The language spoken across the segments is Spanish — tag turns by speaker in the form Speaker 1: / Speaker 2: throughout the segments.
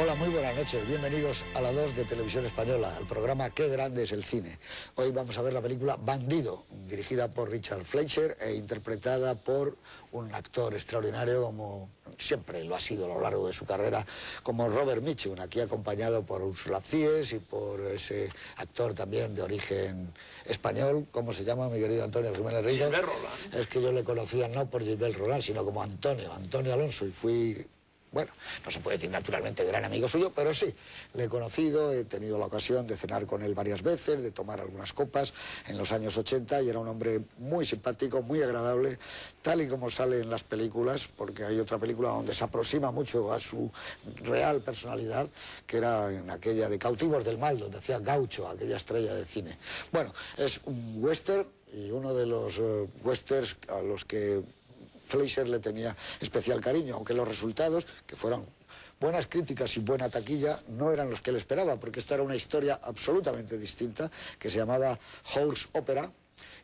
Speaker 1: Hola, muy buenas noches. Bienvenidos a la 2 de Televisión Española, al programa Qué grande es el cine. Hoy vamos a ver la película Bandido, dirigida por Richard Fleischer e interpretada por un actor extraordinario como siempre lo ha sido a lo largo de su carrera, como Robert Mitchum, aquí acompañado por Ursula Zíez y por ese actor también de origen español. ¿Cómo se llama, mi querido Antonio Jiménez Rico?
Speaker 2: Gilbert Roland.
Speaker 1: Es que yo le conocía no por Gilbert Roland, sino como Antonio Alonso, y fui... Bueno, no se puede decir naturalmente gran amigo suyo, pero sí, le he conocido, he tenido la ocasión de cenar con él varias veces, de tomar algunas copas en los años 80, y era un hombre muy simpático, muy agradable, tal y como sale en las películas, porque hay otra película donde se aproxima mucho a su real personalidad, que era en aquella de Cautivos del Mal, donde hacía Gaucho, aquella estrella de cine. Bueno, es un western, y uno de los westerns a los que Fleischer le tenía especial cariño, aunque los resultados, que fueron buenas críticas y buena taquilla, no eran los que él esperaba, porque esta era una historia absolutamente distinta, que se llamaba Horse Opera,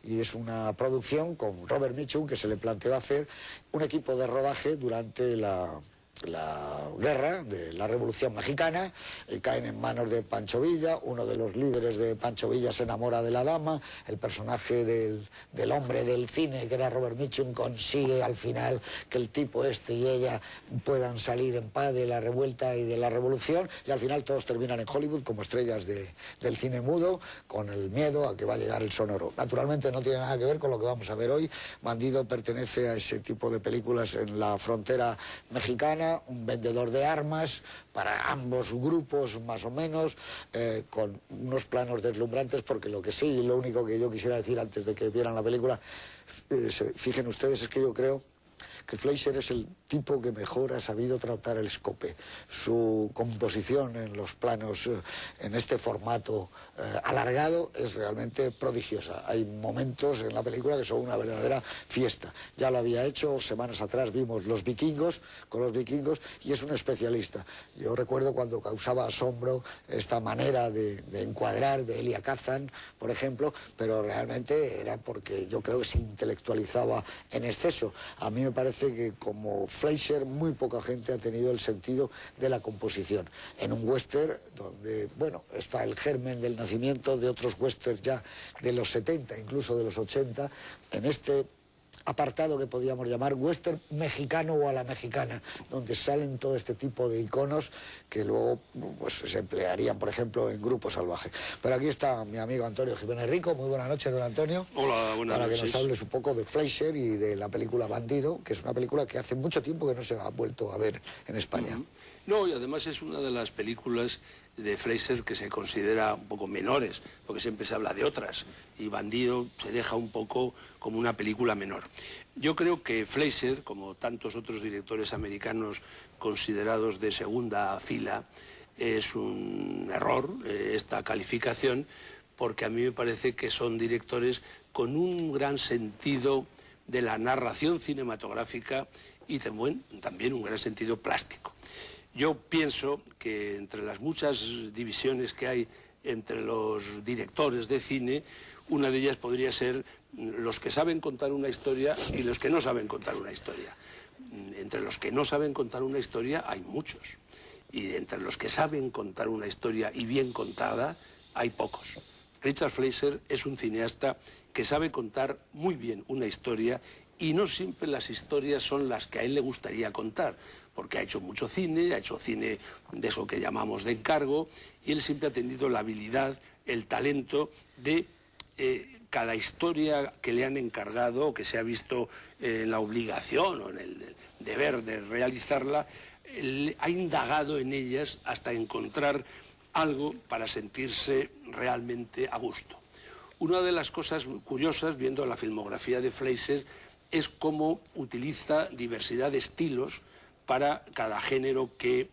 Speaker 1: y es una producción con Robert Mitchum, que se le planteó hacer un equipo de rodaje durante la guerra de la Revolución Mexicana. Caen en manos de Pancho Villa. Uno de los líderes de Pancho Villa se enamora de la dama. El personaje del hombre del cine, que era Robert Mitchum, consigue al final que el tipo este y ella puedan salir en paz de la revuelta y de la revolución, y al final todos terminan en Hollywood como estrellas del cine mudo, con el miedo a que va a llegar el sonoro. Naturalmente no tiene nada que ver con lo que vamos a ver hoy. Bandido pertenece a ese tipo de películas en la frontera mexicana, un vendedor de armas para ambos grupos más o menos, con unos planos deslumbrantes, porque lo que sí, lo único que yo quisiera decir antes de que vieran la película, fijen ustedes, es que yo creo que Fleischer es el tipo que mejor ha sabido tratar el escope. Su composición en los planos, en este formato alargado, es realmente prodigiosa. Hay momentos en la película que son una verdadera fiesta. Ya lo había hecho, semanas atrás vimos Los Vikingos, con Los Vikingos, y es un especialista. Yo recuerdo cuando causaba asombro esta manera de encuadrar de Elia Kazan, por ejemplo, pero realmente era porque yo creo que se intelectualizaba en exceso. A mí me parece que como Fleischer muy poca gente ha tenido el sentido de la composición. En un western donde, bueno, está el germen del nacimiento de otros westerns ya de los 70, incluso de los 80, en este apartado que podíamos llamar western mexicano o a la mexicana, donde salen todo este tipo de iconos que luego pues se emplearían, por ejemplo, en Grupo Salvaje. Pero aquí está mi amigo Antonio Jiménez Rico. Muy buenas noches, don Antonio.
Speaker 2: Hola, buenas noches.
Speaker 1: Para que nos hables un poco de Fleischer y de la película Bandido, que es una película que hace mucho tiempo que no se ha vuelto a ver en España.
Speaker 2: No, y además es una de las películas de Fleischer que se considera un poco menores, porque siempre se habla de otras, y Bandido se deja un poco como una película menor. Yo creo que Fleischer, como tantos otros directores americanos considerados de segunda fila, es un error esta calificación, porque a mí me parece que son directores con un gran sentido de la narración cinematográfica y también un gran sentido plástico. Yo pienso que entre las muchas divisiones que hay entre los directores de cine, una de ellas podría ser los que saben contar una historia y los que no saben contar una historia. Entre los que no saben contar una historia hay muchos, y entre los que saben contar una historia y bien contada hay pocos. Richard Fleischer es un cineasta que sabe contar muy bien una historia, y no siempre las historias son las que a él le gustaría contar, porque ha hecho mucho cine, ha hecho cine de eso que llamamos de encargo, y él siempre ha tenido la habilidad, el talento de cada historia que le han encargado o que se ha visto en la obligación o en el deber de realizarla, ha indagado en ellas hasta encontrar algo para sentirse realmente a gusto. Una de las cosas curiosas, viendo la filmografía de Fleischer, es cómo utiliza diversidad de estilos para cada género que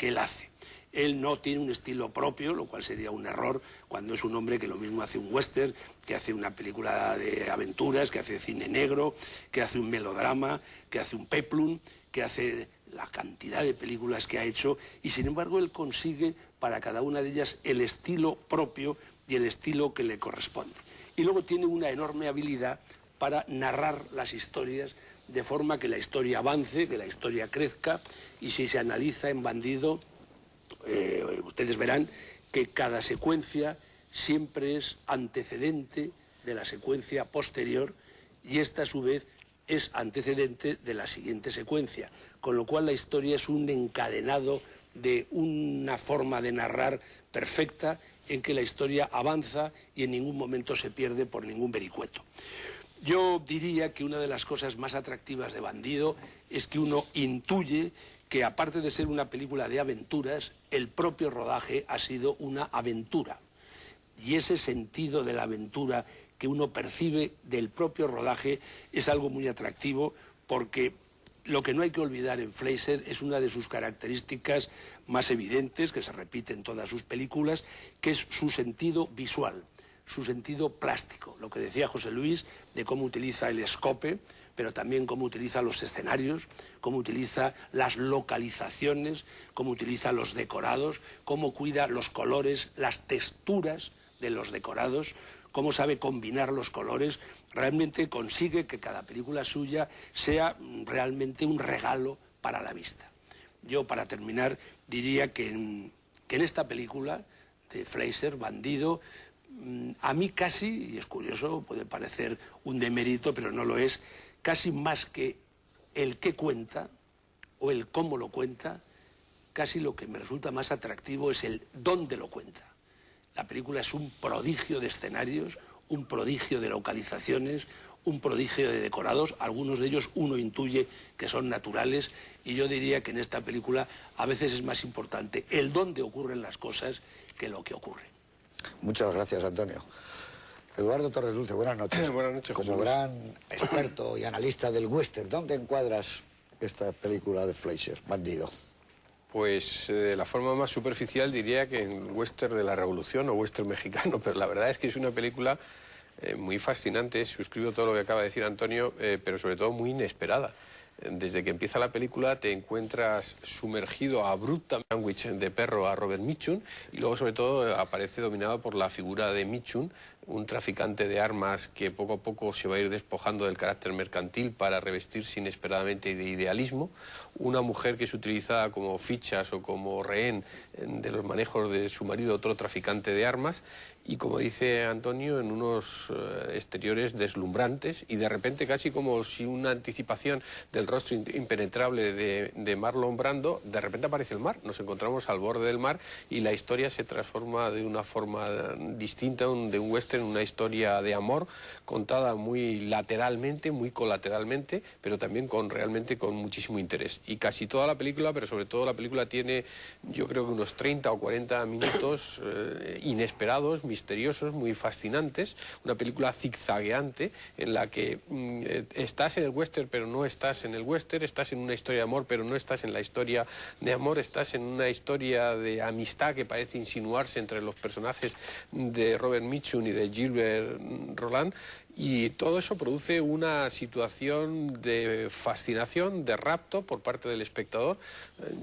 Speaker 2: él hace. Él no tiene un estilo propio, lo cual sería un error cuando es un hombre que lo mismo hace un western, que hace una película de aventuras, que hace cine negro, que hace un melodrama, que hace un peplum, que hace la cantidad de películas que ha hecho, y sin embargo él consigue para cada una de ellas el estilo propio y el estilo que le corresponde. Y luego tiene una enorme habilidad para narrar las historias de forma que la historia avance, que la historia crezca, y si se analiza en Bandido, ustedes verán que cada secuencia siempre es antecedente de la secuencia posterior y esta a su vez es antecedente de la siguiente secuencia, con lo cual la historia es un encadenado de una forma de narrar perfecta en que la historia avanza y en ningún momento se pierde por ningún vericueto. Yo diría que una de las cosas más atractivas de Bandido es que uno intuye que, aparte de ser una película de aventuras, el propio rodaje ha sido una aventura. Y ese sentido de la aventura que uno percibe del propio rodaje es algo muy atractivo, porque lo que no hay que olvidar en Fleischer es una de sus características más evidentes, que se repite en todas sus películas, que es su sentido visual, su sentido plástico. Lo que decía José Luis de cómo utiliza el escope, pero también cómo utiliza los escenarios, cómo utiliza las localizaciones, cómo utiliza los decorados, cómo cuida los colores, las texturas de los decorados, cómo sabe combinar los colores. Realmente consigue que cada película suya sea realmente un regalo para la vista. Yo, para terminar, diría que en esta película de Fleischer, Bandido, a mí casi, y es curioso, puede parecer un demérito, pero no lo es, casi más que el qué cuenta o el cómo lo cuenta, casi lo que me resulta más atractivo es el dónde lo cuenta. La película es un prodigio de escenarios, un prodigio de localizaciones, un prodigio de decorados. Algunos de ellos uno intuye que son naturales, y yo diría que en esta película a veces es más importante el dónde ocurren las cosas que lo que ocurre.
Speaker 1: Muchas gracias, Antonio. Eduardo Torres Dulce, buenas noches.
Speaker 3: Buenas noches,
Speaker 1: Como gran experto y analista del western, ¿dónde encuadras esta película de Fleischer, Bandido?
Speaker 3: Pues de la forma más superficial diría que en western de la Revolución o western mexicano, pero la verdad es que es una película muy fascinante. Suscribo todo lo que acaba de decir Antonio, pero sobre todo muy inesperada. Desde que empieza la película te encuentras sumergido abruptamente en un sándwich de perro a Robert Mitchum, y luego sobre todo aparece dominado por la figura de Mitchum, un traficante de armas que poco a poco se va a ir despojando del carácter mercantil para revestirse inesperadamente de idealismo, una mujer que es utilizada como fichas o como rehén de los manejos de su marido, otro traficante de armas, y como dice Antonio, en unos exteriores deslumbrantes, y de repente casi como si una anticipación del rostro impenetrable de Marlon Brando, de repente aparece el mar, nos encontramos al borde del mar y la historia se transforma de una forma distinta de un western, una historia de amor contada muy lateralmente, muy colateralmente, pero también realmente con muchísimo interés. Y casi toda la película, pero sobre todo la película tiene, yo creo que unos 30 o 40 minutos inesperados, misteriosos, muy fascinantes, una película zigzagueante en la que estás en el western pero no estás en el western, estás en una historia de amor pero no estás en la historia de amor, estás en una historia de amistad que parece insinuarse entre los personajes de Robert Mitchum y de Gilbert Roland, y todo eso produce una situación de fascinación, de rapto por parte del espectador.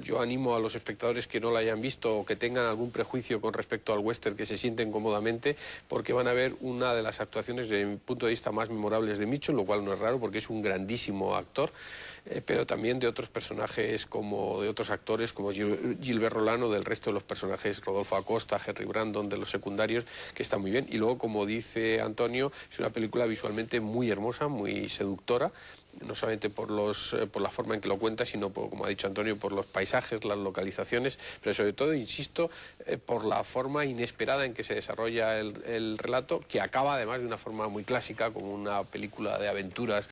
Speaker 3: Yo animo a los espectadores que no la hayan visto o que tengan algún prejuicio con respecto al western que se sienten cómodamente, porque van a ver una de las actuaciones desde mi punto de vista más memorables de Mitchum, lo cual no es raro porque es un grandísimo actor, pero también de otros personajes, como de otros actores como Gilbert Roland o del resto de los personajes, Rodolfo Acosta, Henry Brandon, de los secundarios, que está muy bien. Y luego, como dice Antonio, es una película visualmente muy hermosa, muy seductora, no solamente por la forma en que lo cuenta, sino, como ha dicho Antonio, por los paisajes, las localizaciones, pero sobre todo, insisto, por la forma inesperada en que se desarrolla el relato, que acaba además de una forma muy clásica, como una película de aventuras